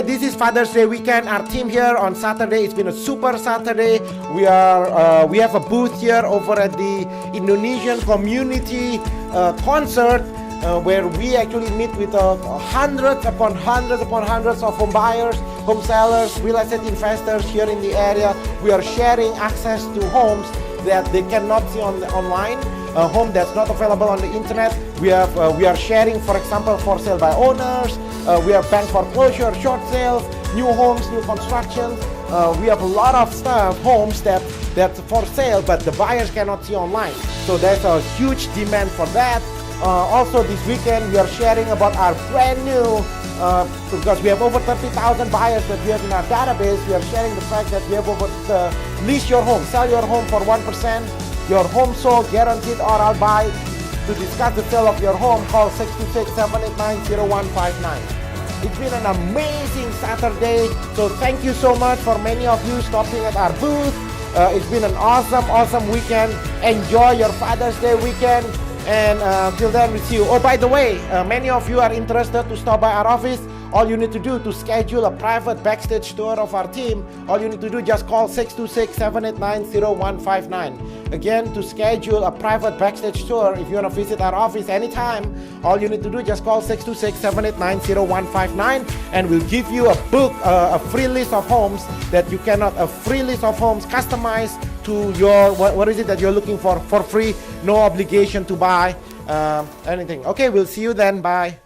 Okay, this is Father's Day weekend. Our team here on Saturday. It's been a super Saturday. We have a booth here over at the Indonesian community concert where we actually meet with hundreds upon hundreds of home buyers, home sellers, real estate investors here in the area. We are sharing access to homes that they cannot see online. A home that's not available on the internet. We are sharing, for example, for sale by owners. We have bank foreclosure, short sales, new homes, new construction. We have a lot of homes that's for sale, but the buyers cannot see online. So there's a huge demand for that. Also this weekend we are sharing about our brand new, because we have over 30,000 buyers that we have in our database. We are sharing the fact that we have over lease your home, sell your home for 1%. Your home sold, guaranteed or I'll buy. To discuss the sale of your home, call 626-789-0159. It's been an amazing Saturday, so thank you so much for many of you stopping at our booth. It's been an awesome weekend. Enjoy your Father's Day weekend, and till then we'll see you. Oh, by the way, many of you are interested to stop by our office. All you need to do to schedule a private backstage tour of our team, all you need to do just call 626-789-0159. Again, to schedule a private backstage tour, if you want to visit our office anytime, all you need to do just call 626-789-0159, and we'll give you a book, a free list of homes that you cannot, a free list of homes customized to your, what is it that you're looking for free, no obligation to buy anything. Okay, we'll see you then. Bye.